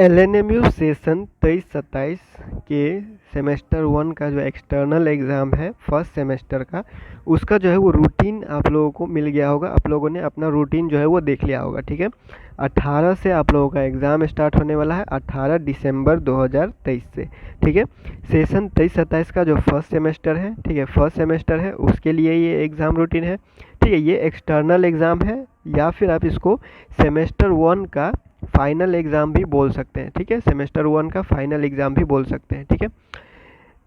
LNMU session 23-27 के semester 1 का जो एक्सटर्नल एग्ज़ाम है फर्स्ट सेमेस्टर का, उसका जो है वो रूटीन आप लोगों को मिल गया होगा। आप लोगों ने अपना रूटीन जो है वो देख लिया होगा। ठीक है, 18 से आप लोगों का एग्ज़ाम स्टार्ट होने वाला है, 18 दिसंबर 2023 से। ठीक है, सेशन 23-27 का जो फर्स्ट सेमेस्टर है, ठीक है, फर्स्ट सेमेस्टर है, उसके लिए ये एग्ज़ाम रूटीन है। ठीक है, ये एक्सटर्नल एग्ज़ाम है या फिर आप इसको सेमेस्टर 1 का फाइनल एग्ज़ाम भी बोल सकते हैं। ठीक है, सेमेस्टर 1 का फाइनल एग्ज़ाम भी बोल सकते हैं। ठीक है,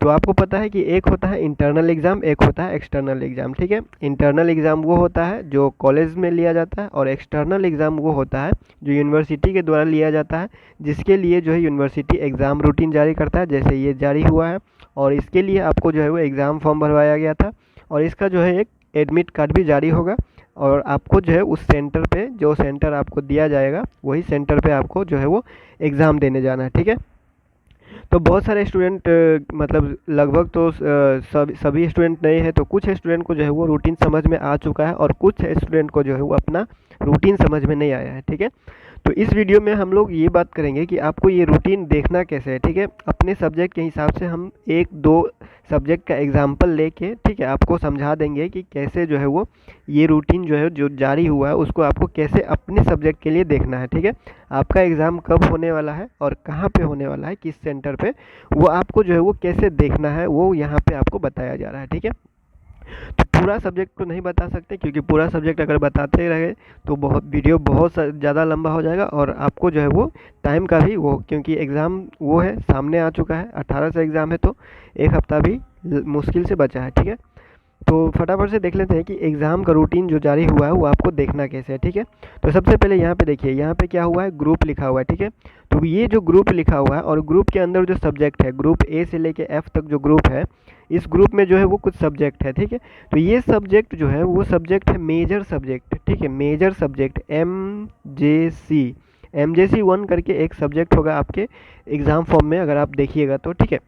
तो आपको पता है कि एक होता है इंटरनल एग्ज़ाम, एक होता है एक्सटर्नल एग्ज़ाम। ठीक है, इंटरनल एग्ज़ाम वो होता है जो कॉलेज में लिया जाता है, और एक्सटर्नल एग्ज़ाम वो होता है जो यूनिवर्सिटी के द्वारा लिया जाता है, जिसके लिए जो है यूनिवर्सिटी एग्ज़ाम रूटीन जारी करता है, जैसे ये जारी हुआ है। और इसके लिए आपको जो है वो एग्ज़ाम फॉर्म भरवाया गया था, और इसका जो है एक एडमिट कार्ड भी जारी होगा। और आपको जो है उस सेंटर पे, जो सेंटर आपको दिया जाएगा, वही सेंटर पे आपको जो है वो एग्ज़ाम देने जाना है। ठीक है, तो बहुत सारे स्टूडेंट मतलब लगभग तो सभी स्टूडेंट नहीं है, तो कुछ स्टूडेंट को जो है वो रूटीन समझ में आ चुका है, और कुछ स्टूडेंट को जो है वो अपना रूटीन समझ में नहीं आया है। ठीक है, तो इस वीडियो में हम लोग ये बात करेंगे कि आपको ये रूटीन देखना कैसे है। ठीक है, अपने सब्जेक्ट के हिसाब से हम एक दो सब्जेक्ट का एग्जाम्पल लेके, ठीक है, आपको समझा देंगे कि कैसे जो है वो ये रूटीन जो है जो जारी हुआ है उसको आपको कैसे अपने सब्जेक्ट के लिए देखना है। ठीक है, आपका एग्ज़ाम कब होने वाला है और कहाँ पे होने वाला है, किस सेंटर पे, वो आपको जो है वो कैसे देखना है, वो यहाँ पे आपको बताया जा रहा है। ठीक है, तो पूरा सब्जेक्ट तो नहीं बता सकते, क्योंकि पूरा सब्जेक्ट अगर बताते रहे तो बहुत वीडियो बहुत ज़्यादा लंबा हो जाएगा, और आपको जो है वो टाइम का भी वो, क्योंकि एग्ज़ाम वो है सामने आ चुका है, 18 से एग्ज़ाम है, तो एक हफ्ता भी मुश्किल से बचा है। ठीक है, तो फटाफट से देख लेते हैं कि एग्ज़ाम का रूटीन जो जारी हुआ है वो आपको देखना कैसे है। ठीक है, तो सबसे पहले यहाँ पे देखिए, यहाँ पे क्या हुआ है, ग्रुप लिखा हुआ है। ठीक है, तो ये जो ग्रुप लिखा हुआ है, और ग्रुप के अंदर जो सब्जेक्ट है, ग्रुप ए से लेके एफ तक जो ग्रुप है, इस ग्रुप में जो है वो कुछ सब्जेक्ट है। ठीक है, तो ये सब्जेक्ट जो है वो सब्जेक्ट है मेजर सब्जेक्ट। ठीक है, major subject M J C 1 करके एक सब्जेक्ट होगा आपके एग्ज़ाम फॉर्म में, अगर आप देखिएगा तो। ठीक है,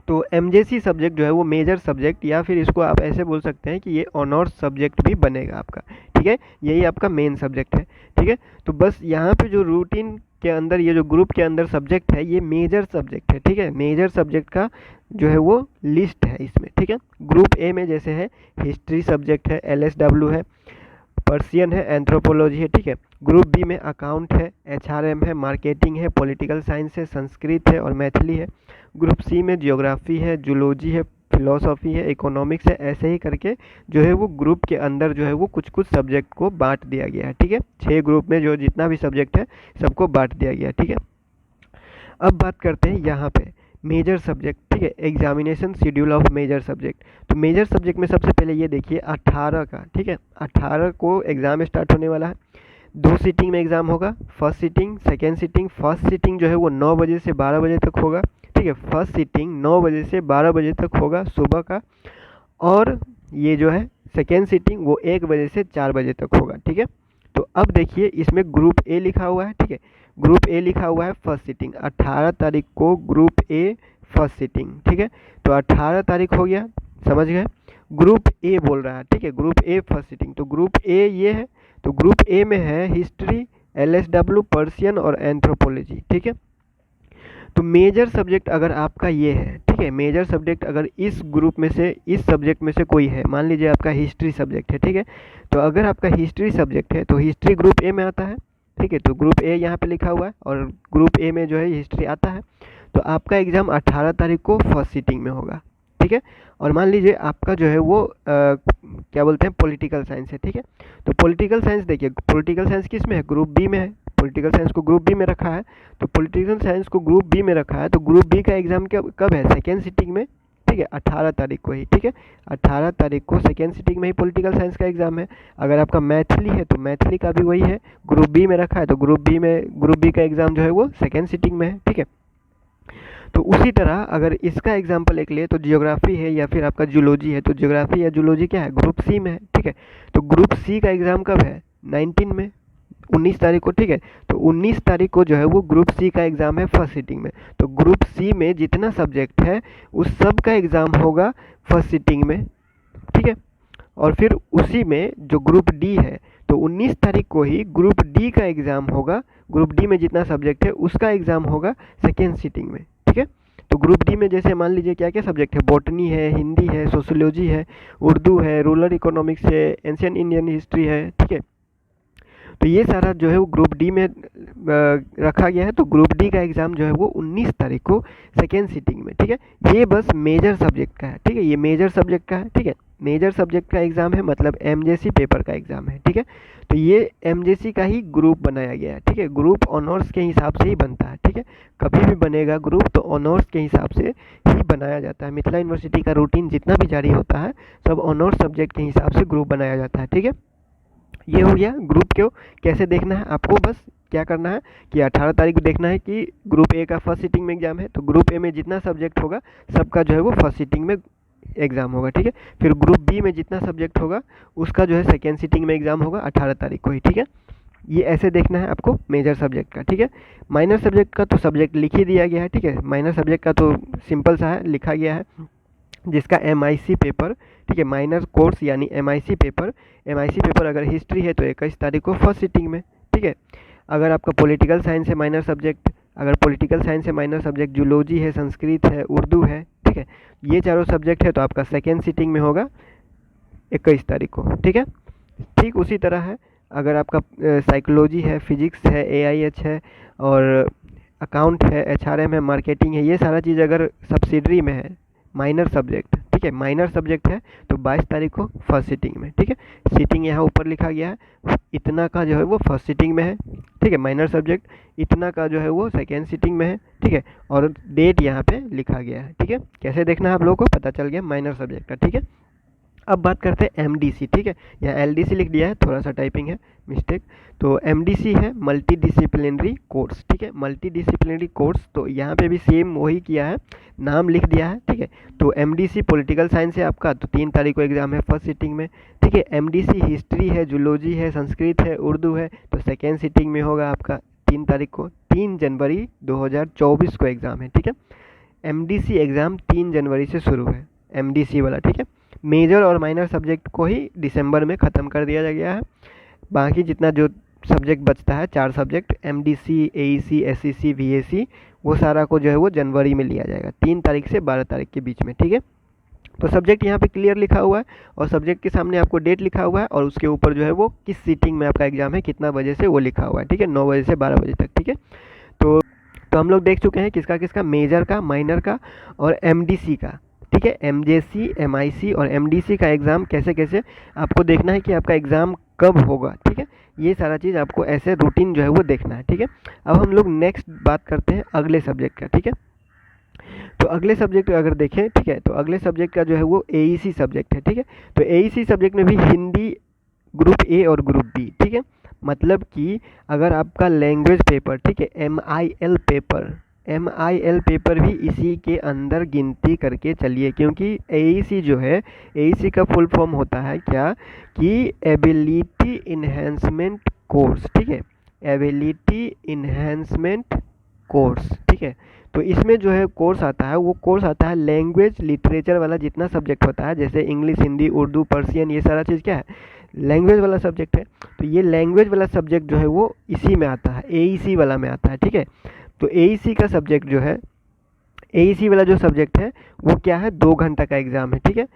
तो एमजेसी सब्जेक्ट जो है वो मेजर सब्जेक्ट, या फिर इसको आप ऐसे बोल सकते हैं कि ये ऑनर्स सब्जेक्ट भी बनेगा आपका। ठीक है, यही आपका मेन सब्जेक्ट है। ठीक है, तो बस यहाँ पे जो रूटीन के अंदर ये जो ग्रुप के अंदर सब्जेक्ट है, ये मेजर सब्जेक्ट है। ठीक है, मेजर सब्जेक्ट का जो है वो लिस्ट है इसमें। ठीक है, ग्रुप ए में जैसे है हिस्ट्री सब्जेक्ट है, LSW है, पर्सियन है, एंथ्रोपोलॉजी है। ठीक है, ग्रुप बी में अकाउंट है, HRM है, मार्केटिंग है, पॉलिटिकल साइंस है, संस्कृत है और मैथिली है। ग्रुप सी में जियोग्राफी है, जूलॉजी है, फिलोसॉफी है, इकोनॉमिक्स है। ऐसे ही करके जो है वो ग्रुप के अंदर जो है वो कुछ कुछ सब्जेक्ट को बांट दिया गया है। ठीक है, 6 ग्रुप में जो जितना भी सब्जेक्ट है सबको बांट दिया गया है। ठीक है, अब बात करते हैं यहाँ पे मेजर सब्जेक्ट। ठीक है, examination schedule of major subject. तो मेजर सब्जेक्ट में सबसे पहले ये देखिए 18 का, ठीक है, 18 को एग्ज़ाम स्टार्ट होने वाला है। 2 सीटिंग में एग्ज़ाम होगा, first sitting, second sitting. First sitting जो है वो 9 बजे से 12 बजे तक होगा। ठीक है, फर्स्ट सीटिंग 9 बजे से 12 बजे तक होगा सुबह का, और ये जो है सेकेंड सीटिंग वो 1 बजे से 4 बजे तक होगा। ठीक है, तो अब देखिए इसमें ग्रुप ए लिखा हुआ है। ठीक है, ग्रुप ए लिखा हुआ है फर्स्ट सीटिंग, 18 तारीख को ग्रुप ए फर्स्ट सीटिंग। ठीक है, तो 18 तारीख हो गया, समझ गए। ग्रुप ए बोल रहा है, ठीक है, ग्रुप ए फर्स्ट सीटिंग, तो ग्रुप ए ये है, तो ग्रुप ए में है हिस्ट्री, LSW, पर्सियन और एंथ्रोपोलॉजी। ठीक है, तो मेजर सब्जेक्ट अगर आपका ये है, ठीक है, मेजर सब्जेक्ट अगर इस ग्रुप में से, इस सब्जेक्ट में से कोई है, मान लीजिए आपका हिस्ट्री सब्जेक्ट है। ठीक है, तो अगर आपका हिस्ट्री सब्जेक्ट है तो हिस्ट्री ग्रुप ए में आता है। ठीक है, तो ग्रुप ए यहाँ पे लिखा हुआ है, और ग्रुप ए में जो है हिस्ट्री आता है। तो आपका एग्ज़ाम 18 तारीख को फर्स्ट सीटिंग में होगा। ठीक है, और मान लीजिए आपका जो है वो क्या बोलते हैं, पॉलिटिकल साइंस है। ठीक है, तो पॉलिटिकल साइंस देखिए, पॉलिटिकल साइंस किस में है, ग्रुप बी में है। पॉलिटिकल साइंस को ग्रुप बी में रखा है, तो पॉलिटिकल साइंस को ग्रुप बी में रखा है, तो ग्रुप बी का एग्ज़ाम कब है, सेकेंड सीटिंग में। ठीक है, 18 तारीख को ही। ठीक है, 18 तारीख को सेकेंड सीटिंग में ही पॉलिटिकल साइंस का एग्ज़ाम है। अगर आपका मैथिली है तो मैथिली का भी वही है, ग्रुप बी में रखा है, तो ग्रुप बी का एग्ज़ाम जो है वो सेकेंड सीटिंग में है। ठीक है, तो उसी तरह अगर इसका एग्जाम्पल एक ले तो जियोग्राफी है या फिर आपका जूलॉजी है, तो जियोग्राफी या जूलॉजी क्या है, ग्रुप सी में है। ठीक है, तो ग्रुप सी का एग्ज़ाम कब है, 19 में, 19 तारीख को। ठीक है, तो 19 तारीख को जो है वो ग्रुप सी का एग्ज़ाम है फर्स्ट सीटिंग में। तो ग्रुप सी में जितना सब्जेक्ट है उस सब का एग्ज़ाम होगा फर्स्ट सीटिंग में। ठीक है, और फिर उसी में जो ग्रुप डी है, तो 19 तारीख को ही ग्रुप डी का एग्ज़ाम होगा। ग्रुप डी में जितना सब्जेक्ट है उसका एग्ज़ाम होगा सेकेंड सीटिंग में, ठीक है। तो ग्रुप डी में जैसे मान लीजिए क्या क्या सब्जेक्ट है, बॉटनी है, हिंदी है, सोशियोलॉजी है, उर्दू है, रूरल इकोनॉमिक्स है, एंशियंट इंडियन हिस्ट्री है, ठीक है। तो ये सारा जो है वो ग्रुप डी में रखा गया है। तो ग्रुप डी का एग्ज़ाम जो है वो 19 तारीख को सेकेंड सीटिंग में, ठीक है। ये बस मेजर सब्जेक्ट का है, ठीक है, ये मेजर सब्जेक्ट का है, ठीक है। मेजर सब्जेक्ट का एग्ज़ाम है, मतलब एमजेसी पेपर का एग्ज़ाम है, ठीक है। तो ये एमजेसी का ही ग्रुप बनाया गया है, ठीक है। ग्रुप ऑनर्स के हिसाब से ही बनता है, ठीक है। कभी भी बनेगा ग्रुप तो ऑनर्स के हिसाब से ही बनाया जाता है। मिथिला यूनिवर्सिटी का रूटीन जितना भी जारी होता है सब ऑनर्स सब्जेक्ट के हिसाब से ग्रुप बनाया जाता है, ठीक है। ये हो गया ग्रुप को कैसे देखना है आपको। बस क्या करना है कि 18 तारीख को देखना है कि ग्रुप ए का फर्स्ट सीटिंग में एग्जाम है, तो ग्रुप ए में जितना सब्जेक्ट होगा सबका जो है वो फर्स्ट सीटिंग में एग्ज़ाम होगा, ठीक है। फिर ग्रुप बी में जितना सब्जेक्ट होगा उसका जो है सेकेंड सीटिंग में एग्ज़ाम होगा 18 तारीख को ही, ठीक है। ये ऐसे देखना है आपको मेजर सब्जेक्ट का, ठीक है। माइनर सब्जेक्ट का तो सब्जेक्ट लिख ही दिया गया है, ठीक है। माइनर सब्जेक्ट का तो सिंपल सा है, लिखा गया है, जिसका MIC पेपर, ठीक है, माइनर कोर्स यानी MIC पेपर अगर हिस्ट्री है तो 21 तारीख को फर्स्ट सीटिंग में, ठीक है। अगर आपका पॉलिटिकल साइंस है माइनर सब्जेक्ट, अगर पॉलिटिकल साइंस है माइनर सब्जेक्ट, जूलॉजी है, संस्कृत है, उर्दू है, ठीक है, ये चारों सब्जेक्ट है तो आपका सेकेंड सीटिंग में होगा 21 तारीख को, ठीक है। ठीक उसी तरह है अगर आपका साइकोलॉजी है, फिजिक्स है, AIH है और अकाउंट है, HRM है, मार्केटिंग है, ये सारा चीज़ अगर सब्सिडरी में है माइनर सब्जेक्ट, ठीक है, माइनर सब्जेक्ट है तो 22 तारीख को फर्स्ट सीटिंग में, ठीक है। सीटिंग यहाँ ऊपर लिखा गया है, इतना का जो है वो फर्स्ट सीटिंग में है, ठीक है, माइनर सब्जेक्ट, इतना का जो है वो सेकेंड सीटिंग में है, ठीक है। और डेट यहाँ पे लिखा गया है, ठीक है। कैसे देखना है आप लोगों को पता चल गया माइनर सब्जेक्ट का, ठीक है। अब बात करते हैं MDC, ठीक है। यहाँ LDC लिख दिया है, थोड़ा सा टाइपिंग है मिस्टेक। तो MDC है मल्टी डिसिप्लिनरी कोर्स, ठीक है, मल्टी डिसिप्लिनरी कोर्स। तो यहाँ पे भी सेम वही किया है, नाम लिख दिया है, ठीक है। तो MDC पॉलिटिकल साइंस है आपका, तो 3 तारीख को एग्जाम है फर्स्ट सीटिंग में, ठीक है। MDC हिस्ट्री है, जूलॉजी है, संस्कृत है, उर्दू है, तो सेकेंड सीटिंग में होगा आपका 3 तारीख को, 3 जनवरी 2024 को एग्ज़ाम है, ठीक है। MDC एग्ज़ाम 3 जनवरी से शुरू है, MDC वाला, ठीक है। मेजर और माइनर सब्जेक्ट को ही दिसंबर में ख़त्म कर दिया गया है। बाकी जितना जो सब्जेक्ट बचता है 4 subject MDC, AEC, SEC, VAC, वो सारा को जो है वो जनवरी में लिया जाएगा 3 तारीख से 12 तारीख के बीच में, ठीक है। तो सब्जेक्ट यहाँ पे क्लियर लिखा हुआ है और सब्जेक्ट के सामने आपको डेट लिखा हुआ है और उसके ऊपर जो है वो किस सीटिंग में आपका एग्जाम है, कितना बजे से, वो लिखा हुआ है, ठीक है, 9 बजे से 12 बजे तक, ठीक है। तो हम लोग देख चुके हैं किसका किसका, मेजर का, माइनर का और MDC का, ठीक है। MJC, MIC और MDC का एग्ज़ाम कैसे कैसे आपको देखना है कि आपका एग्ज़ाम कब होगा, ठीक है। ये सारा चीज़ आपको ऐसे रूटीन जो है वो देखना है, ठीक है। अब हम लोग नेक्स्ट बात करते हैं अगले सब्जेक्ट का, ठीक है। तो अगले सब्जेक्ट अगर देखें, ठीक है, तो अगले सब्जेक्ट का जो है वो AEC सब्जेक्ट है, ठीक है। तो AEC सब्जेक्ट में भी हिंदी ग्रुप A और ग्रुप B, ठीक है। मतलब कि अगर आपका लैंग्वेज पेपर, ठीक है, MIL पेपर भी इसी के अंदर गिनती करके चलिए, क्योंकि AEC जो है, AEC का फुल फॉर्म होता है क्या कि एबिलिटी इन्हेंसमेंट कोर्स, ठीक है, एबिलिटी इन्हेंसमेंट कोर्स, ठीक है। तो इसमें जो है कोर्स आता है, वो कोर्स आता है लैंग्वेज लिटरेचर वाला जितना सब्जेक्ट होता है, जैसे इंग्लिश, हिंदी, उर्दू, पर्शियन, ये सारा चीज़ क्या है, लैंग्वेज वाला सब्जेक्ट है। तो ये लैंग्वेज वाला सब्जेक्ट जो है वो इसी में आता है, AEC वाला में आता है, ठीक है। तो AEC का सब्जेक्ट जो है, AEC वाला जो सब्जेक्ट है वो क्या है, 2 घंटा का एग्ज़ाम है, ठीक है।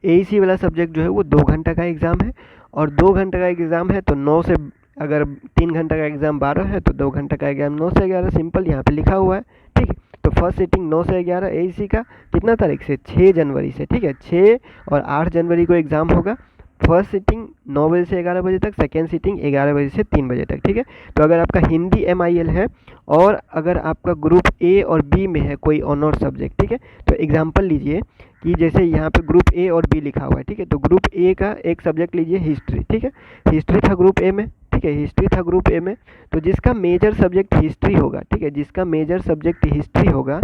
AEC वाला सब्जेक्ट जो है वो 2 घंटा का एग्ज़ाम है और 2 घंटे का एग्ज़ाम है तो 9 से, अगर 3 घंटा का एग्ज़ाम 12 है तो 2 घंटा का एग्ज़ाम 9 से 11, सिंपल यहाँ पे लिखा हुआ है, ठीक है। तो फर्स्ट सीटिंग 9 से 11 AEC का कितना तारीख से, 6 जनवरी से, ठीक है। 6 और 8 जनवरी को एग्ज़ाम होगा। फर्स्ट सीटिंग 9 बजे से 11 बजे तक, सेकेंड सीटिंग 11 बजे से 3 बजे तक, ठीक है। तो अगर आपका हिंदी MIL है और अगर आपका ग्रुप A और B में है कोई ऑनर सब्जेक्ट, ठीक है, तो एग्जांपल लीजिए कि जैसे यहाँ पे ग्रुप A और B लिखा हुआ है, ठीक है। तो ग्रुप A का एक सब्जेक्ट लीजिए हिस्ट्री, ठीक है, हिस्ट्री था ग्रुप A में, ठीक है, हिस्ट्री था ग्रुप A में। तो जिसका मेजर सब्जेक्ट हिस्ट्री होगा, ठीक है, जिसका मेजर सब्जेक्ट हिस्ट्री होगा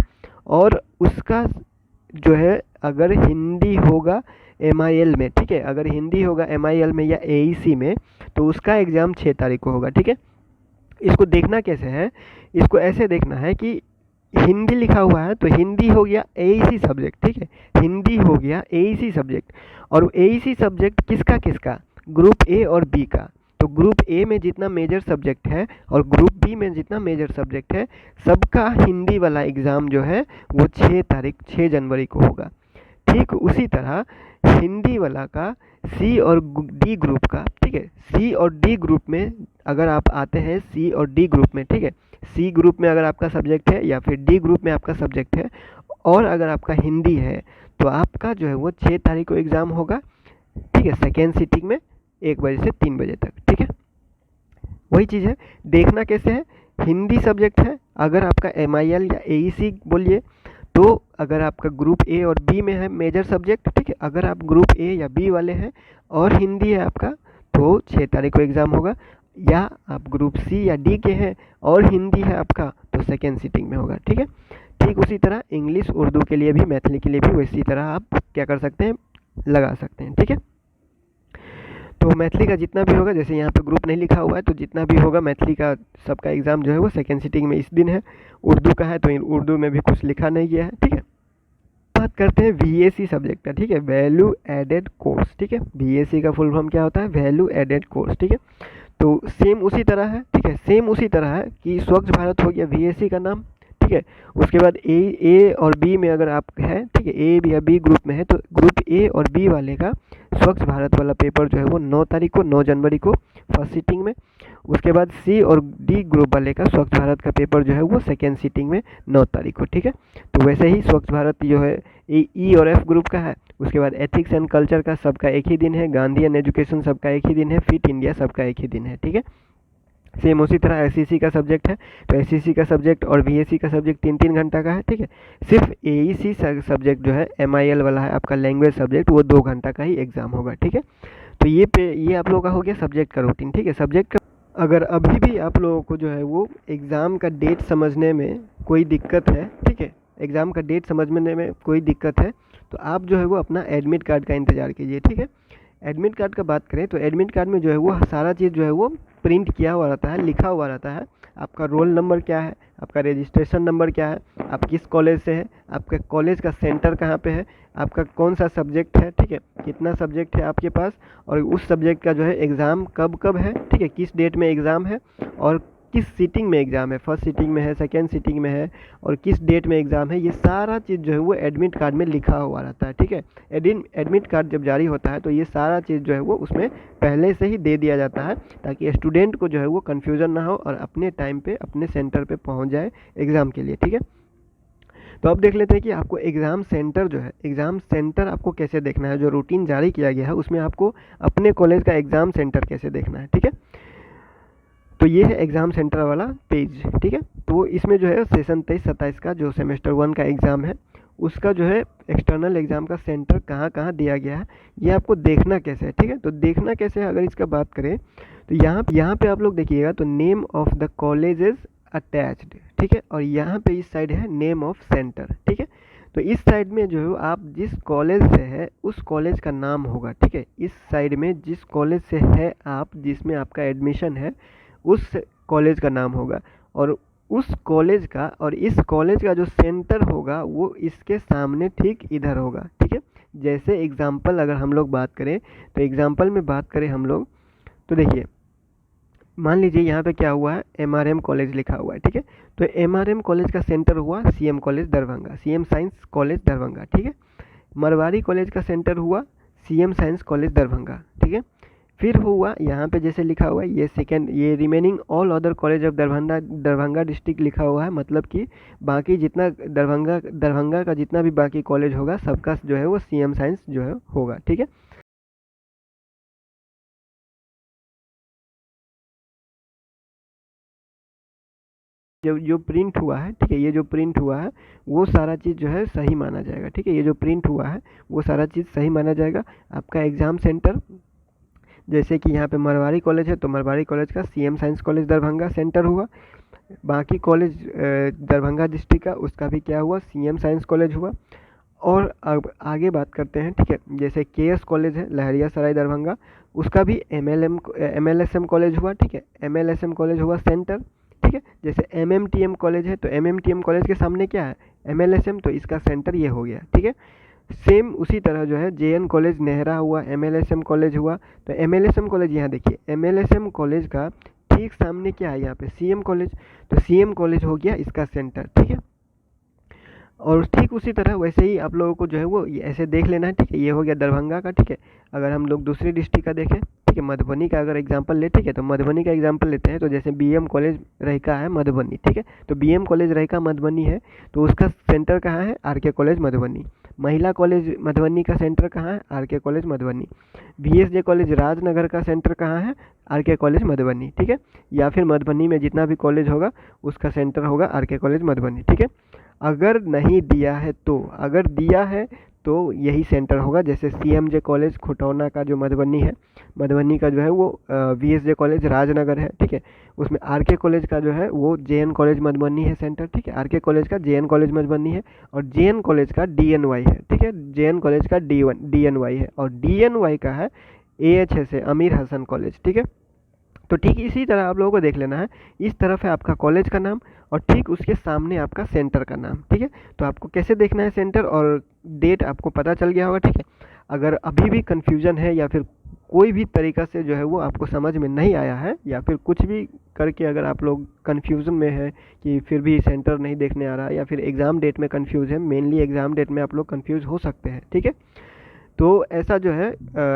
और उसका जो है अगर हिंदी होगा MIL में, ठीक है, अगर हिंदी होगा MIL में या AEC में तो उसका एग्ज़ाम 6 तारीख को होगा, ठीक है। इसको देखना कैसे है, इसको ऐसे देखना है कि हिंदी लिखा हुआ है तो हिंदी हो गया AEC सब्जेक्ट, ठीक है, हिंदी हो गया AEC सब्जेक्ट। और AEC सब्जेक्ट किसका किसका, ग्रुप A और B का। तो ग्रुप ए में जितना मेजर सब्जेक्ट है और ग्रुप बी में जितना मेजर सब्जेक्ट है, सबका हिंदी वाला एग्ज़ाम जो है वो 6 जनवरी को होगा। ठीक उसी तरह हिंदी वाला का सी और डी ग्रुप का, ठीक है, सी और डी ग्रुप में अगर आप आते हैं, सी और डी ग्रुप में, ठीक है, सी ग्रुप में अगर आपका सब्जेक्ट है या फिर डी ग्रुप में आपका सब्जेक्ट है और अगर आपका हिंदी है, तो आपका जो है वो 6 तारीख को एग्ज़ाम होगा, ठीक है, सेकेंड सीटिंग में 1 बजे से 3 बजे तक, ठीक है। वही चीज़ है, देखना कैसे है, हिंदी सब्जेक्ट है, अगर आपका MIL या AEC बोलिए, तो अगर आपका ग्रुप ए और बी में है मेजर सब्जेक्ट, ठीक है, अगर आप ग्रुप ए या बी वाले हैं और हिंदी है आपका, तो 6 तारीख को एग्ज़ाम होगा। या आप ग्रुप सी या डी के हैं और हिंदी है आपका, तो सेकेंड सीटिंग में होगा, ठीक है। ठीक उसी तरह इंग्लिश उर्दू के लिए भी, मैथिली के लिए भी वैसी तरह आप क्या कर सकते हैं, लगा सकते हैं, ठीक है। तो मैथिली का जितना भी होगा, जैसे यहाँ पे ग्रुप नहीं लिखा हुआ है, तो जितना भी होगा मैथिली का सबका एग्ज़ाम जो है वो सेकेंड सीटिंग में इस दिन है। उर्दू का है तो उर्दू में भी कुछ लिखा नहीं गया है, ठीक है। बात करते हैं VAC सब्जेक्ट का, ठीक है, वैल्यू एडेड कोर्स, ठीक है। VAC का फुल फॉर्म क्या होता है, वैल्यू एडेड कोर्स, ठीक है। तो सेम उसी तरह है, ठीक है, सेम उसी तरह है कि स्वच्छ भारत हो गया VAC का नाम, ठीक है। उसके बाद ए और बी में अगर आप हैं, ठीक है, ए या बी ग्रुप में है, तो ग्रुप ए और बी वाले का स्वच्छ भारत वाला पेपर जो है वो 9 जनवरी को फर्स्ट सीटिंग में। उसके बाद सी और डी ग्रुप वाले का स्वच्छ भारत का पेपर जो है वो सेकेंड सीटिंग में 9 तारीख को, ठीक है। तो वैसे ही स्वच्छ भारत जो है ई और एफ ग्रुप का है। उसके बाद एथिक्स एंड कल्चर का सबका एक ही दिन है, गांधी एंड एजुकेशन सबका एक ही दिन है, फिट इंडिया सबका एक ही दिन है, ठीक है। सेम उसी तरह SEC का सब्जेक्ट है, तो SEC का सब्जेक्ट और VAC का सब्जेक्ट 3-3 घंटा का है, ठीक है। सिर्फ AEC सब्जेक्ट जो है MIL वाला है आपका लैंग्वेज सब्जेक्ट, वो 2 घंटा का ही एग्ज़ाम होगा, ठीक है। तो ये आप लोगों का हो गया सब्जेक्ट का रूटीन, ठीक है। सब्जेक्ट का अगर अभी भी आप लोगों को जो है वो एग्ज़ाम का डेट समझने में कोई दिक्कत है, ठीक है, एग्ज़ाम का डेट समझने में कोई दिक्कत है, तो आप जो है वो अपना एडमिट कार्ड का इंतज़ार कीजिए, ठीक है। एडमिट कार्ड का बात करें तो एडमिट कार्ड में जो है वो सारा चीज़ जो है वो प्रिंट किया हुआ रहता है, लिखा हुआ रहता है। आपका रोल नंबर क्या है, आपका रजिस्ट्रेशन नंबर क्या है, आप किस कॉलेज से हैं, आपके कॉलेज का सेंटर कहाँ पे है, आपका कौन सा सब्जेक्ट है, ठीक है, कितना सब्जेक्ट है आपके पास, और उस सब्जेक्ट का जो है एग्ज़ाम कब कब है, ठीक है, किस डेट में एग्ज़ाम है और किस सीटिंग में एग्ज़ाम है, फर्स्ट सीटिंग में है, सेकेंड सीटिंग में है और किस डेट में एग्ज़ाम है, ये सारा चीज़ जो है वो एडमिट कार्ड में लिखा हुआ रहता है, ठीक है। एडमिट कार्ड जब जारी होता है तो ये सारा चीज़ जो है वो उसमें पहले से ही दे दिया जाता है, ताकि स्टूडेंट को जो है वो कन्फ्यूज़न ना हो और अपने टाइम पे अपने सेंटर पे पहुंच जाए एग्ज़ाम के लिए, ठीक है। तो अब देख लेते हैं कि आपको एग्ज़ाम सेंटर जो है, एग्ज़ाम सेंटर आपको कैसे देखना है। जो रूटीन जारी किया गया है उसमें आपको अपने कॉलेज का एग्ज़ाम सेंटर कैसे देखना है, ठीक है। तो ये है एग्ज़ाम सेंटर वाला पेज, ठीक है। तो इसमें जो है सेशन 23-27 का जो सेमेस्टर 1 का एग्ज़ाम है, उसका जो है एक्सटर्नल एग्ज़ाम का सेंटर कहाँ कहाँ दिया गया है, ये आपको देखना कैसे है, ठीक है। तो देखना कैसे है, अगर इसका बात करें तो यहाँ पे आप लोग देखिएगा तो name of the college is attached, ठीक है, और यहाँ पे इस साइड है नेम ऑफ सेंटर, ठीक है। तो इस साइड में जो है आप जिस कॉलेज से है उस कॉलेज का नाम होगा, ठीक है। इस साइड में जिस कॉलेज से है आप, जिसमें आपका एडमिशन है, उस कॉलेज का नाम होगा, और उस कॉलेज का और इस कॉलेज का जो सेंटर होगा वो इसके सामने ठीक इधर होगा, ठीक है। जैसे एग्ज़ाम्पल अगर हम लोग बात करें तो एग्ज़ाम्पल में बात करें हम लोग, तो देखिए मान लीजिए यहाँ पे क्या हुआ है, MRM कॉलेज लिखा हुआ है, ठीक है। तो MRM कॉलेज का सेंटर हुआ CM college Darbhanga, CM science college Darbhanga, ठीक है। मरवाड़ी कॉलेज का सेंटर हुआ CM साइंस कॉलेज दरभंगा, ठीक है। फिर हुआ यहाँ पे जैसे लिखा हुआ है ये सेकेंड, ये remaining all other college of Darbhanga district लिखा हुआ है, मतलब कि बाकी जितना दरभंगा का जितना भी बाकी कॉलेज होगा सबका जो है वो CM साइंस जो है होगा, ठीक है। जो प्रिंट हुआ है, ठीक है, ये जो प्रिंट हुआ है वो सारा चीज़ जो है सही माना जाएगा, ठीक है। ये जो प्रिंट हुआ है वो सारा चीज़ सही माना जाएगा। आपका एग्ज़ाम सेंटर जैसे कि यहाँ पे मरवाड़ी कॉलेज है तो मरवाड़ी कॉलेज का CM science college Darbhanga centre हुआ। बाकी कॉलेज दरभंगा डिस्ट्रिक्ट का उसका भी क्या हुआ, CM साइंस कॉलेज हुआ। और अब आगे बात करते हैं, ठीक है, जैसे KS कॉलेज है लहरियासराय दरभंगा, उसका भी MLSM कॉलेज हुआ, ठीक है, MLSM कॉलेज हुआ सेंटर, ठीक है। जैसे MMTM कॉलेज है तो MMTM कॉलेज के सामने क्या है, MLSM, तो इसका सेंटर ये हो गया, ठीक है। सेम उसी तरह जो है JN कॉलेज नेहरा हुआ, MLSM कॉलेज हुआ। तो MLSM कॉलेज यहाँ देखिए, MLSM कॉलेज का ठीक सामने क्या है यहाँ पे CM कॉलेज, तो CM कॉलेज हो गया इसका सेंटर, ठीक है। और ठीक उसी तरह वैसे ही आप लोगों को जो है वो ऐसे देख लेना है, ठीक है। ये हो गया दरभंगा का, ठीक है। अगर हम लोग दूसरी डिस्ट्रिक्ट का देखें, ठीक है, मधुबनी का अगर एग्जांपल ले, ठीक है, तो मधुबनी का एग्जांपल लेते हैं। तो जैसे BM कॉलेज रहिका है मधुबनी, ठीक है, तो BM कॉलेज रहिका मधुबनी है, तो उसका सेंटर कहाँ है, RK कॉलेज मधुबनी। महिला कॉलेज मधुबनी का सेंटर कहाँ है, RK college Madhubani. VSJ college Rajnagar का सेंटर कहाँ है, RK कॉलेज मधुबनी, ठीक है। या फिर मधुबनी में जितना भी कॉलेज होगा उसका सेंटर होगा RK कॉलेज मधुबनी, ठीक है। अगर नहीं दिया है तो, अगर दिया है तो यही सेंटर होगा। जैसे CMJ कॉलेज खुटौना का जो मधुबनी है, मधुबनी का जो है वो VSJ कॉलेज राजनगर है, ठीक है। उसमें RK कॉलेज का जो है वो JN कॉलेज मधुबनी है सेंटर, ठीक है। RK कॉलेज का JN कॉलेज मधुबनी है, और JN कॉलेज का DNY है, ठीक है। JN कॉलेज का DNY है, और DNY का है AHS है, अमीर हसन कॉलेज, ठीक है। तो ठीक इसी तरह आप लोगों को देख लेना है, इस तरफ है आपका कॉलेज का नाम और ठीक उसके सामने आपका सेंटर का नाम, ठीक है। तो आपको कैसे देखना है सेंटर और डेट आपको पता चल गया होगा, ठीक है। अगर अभी भी कन्फ्यूजन है या फिर कोई भी तरीका से जो है वो आपको समझ में नहीं आया है, या फिर कुछ भी करके अगर आप लोग कन्फ्यूज़न में है कि फिर भी सेंटर नहीं देखने आ रहा, या फिर एग्ज़ाम डेट में कन्फ्यूज़ है, मेनली एग्ज़ाम डेट में आप लोग कन्फ्यूज़ हो सकते हैं, ठीक है। तो ऐसा जो है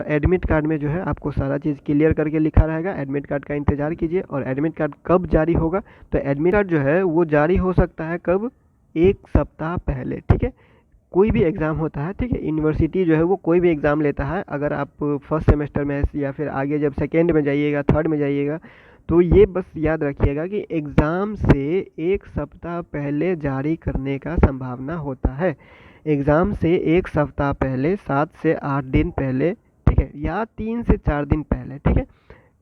एडमिट कार्ड में जो है आपको सारा चीज़ क्लियर करके लिखा रहेगा। एडमिट कार्ड का इंतज़ार कीजिए। और एडमिट कार्ड कब जारी होगा, तो एडमिट कार्ड जो है वो जारी हो सकता है कब, 1 सप्ताह पहले, ठीक है। कोई भी एग्ज़ाम होता है, ठीक है, यूनिवर्सिटी जो है वो कोई भी एग्ज़ाम लेता है, अगर आप फर्स्ट सेमेस्टर में या फिर आगे जब सेकेंड में जाइएगा, थर्ड में जाइएगा, तो ये बस याद रखिएगा कि एग्ज़ाम से 1 सप्ताह पहले जारी करने का संभावना होता है। एग्ज़ाम से 1 सप्ताह पहले, 7 से 8 दिन पहले, ठीक है, या 3 से 4 दिन पहले, ठीक है।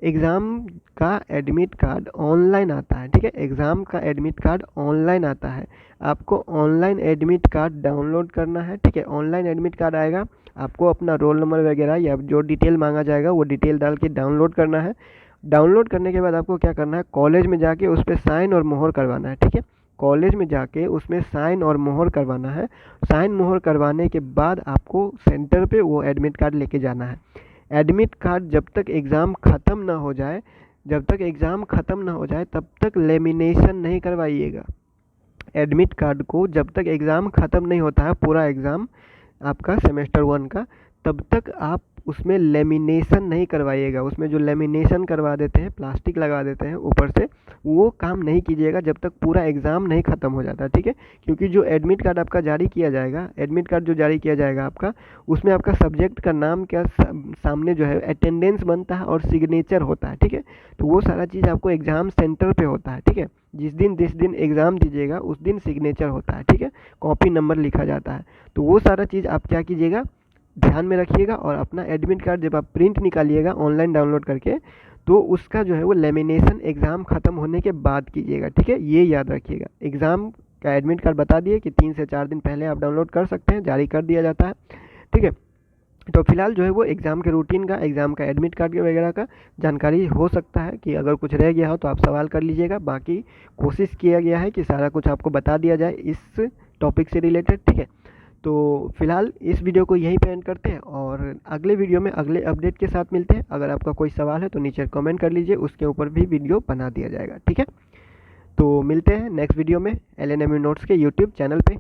एग्ज़ाम का एडमिट कार्ड ऑनलाइन आता है, ठीक है। एग्ज़ाम का एडमिट कार्ड ऑनलाइन आता है। आपको ऑनलाइन एडमिट कार्ड डाउनलोड करना है, ठीक है। ऑनलाइन एडमिट कार्ड आएगा, आपको अपना रोल नंबर वगैरह या जो डिटेल मांगा जाएगा वो डिटेल डाल के डाउनलोड करना है। डाउनलोड करने के बाद आपको क्या करना है, कॉलेज में जाके उस पर साइन और मोहर करवाना है, ठीक है। कॉलेज में जाके उसमें साइन और मोहर करवाना है। साइन मोहर करवाने के बाद आपको सेंटर पे वो एडमिट कार्ड लेके जाना है। एडमिट कार्ड जब तक एग्ज़ाम ख़त्म ना हो जाए, जब तक एग्ज़ाम ख़त्म ना हो जाए तब तक लेमिनेशन नहीं करवाइएगा। एडमिट कार्ड को जब तक एग्ज़ाम ख़त्म नहीं होता है, पूरा एग्ज़ाम आपका सेमेस्टर 1 का, तब तक आप उसमें लेमिनेशन नहीं करवाइएगा। उसमें जो लेमिनेशन करवा देते हैं, प्लास्टिक लगा देते हैं ऊपर से, वो काम नहीं कीजिएगा जब तक पूरा एग्ज़ाम नहीं ख़त्म हो जाता, ठीक है। क्योंकि जो एडमिट कार्ड आपका जारी किया जाएगा, एडमिट कार्ड जो जारी किया जाएगा आपका, उसमें आपका सब्जेक्ट का नाम क्या सामने जो है अटेंडेंस बनता है और सिग्नेचर होता है, ठीक है। तो वो सारा चीज़ आपको एग्ज़ाम सेंटर पे होता है, ठीक है। जिस दिन एग्ज़ाम दीजिएगा उस दिन सिग्नेचर होता है, ठीक है, कॉपी नंबर लिखा जाता है। तो वो सारा चीज़ आप क्या कीजिएगा, ध्यान में रखिएगा। और अपना एडमिट कार्ड जब आप प्रिंट निकालिएगा ऑनलाइन डाउनलोड करके, तो उसका जो है वो लेमिनेशन एग्ज़ाम ख़त्म होने के बाद कीजिएगा, ठीक है। ये याद रखिएगा। एग्ज़ाम का एडमिट कार्ड बता दिए कि 3 से 4 दिन पहले आप डाउनलोड कर सकते हैं, जारी कर दिया जाता है, ठीक है। तो फिलहाल जो है वो एग्ज़ाम के रूटीन का, एग्ज़ाम का एडमिट कार्ड के वगैरह का जानकारी हो सकता है कि अगर कुछ रह गया हो तो आप सवाल कर लीजिएगा। बाकी कोशिश किया गया है कि सारा कुछ आपको बता दिया जाए इस टॉपिक से रिलेटेड, ठीक है। तो फिलहाल इस वीडियो को यहीं पे एंड करते हैं और अगले वीडियो में अगले अपडेट के साथ मिलते हैं। अगर आपका कोई सवाल है तो नीचे कमेंट कर लीजिए, उसके ऊपर भी वीडियो बना दिया जाएगा, ठीक है। तो मिलते हैं नेक्स्ट वीडियो में LNMU नोट्स के यूट्यूब चैनल पे।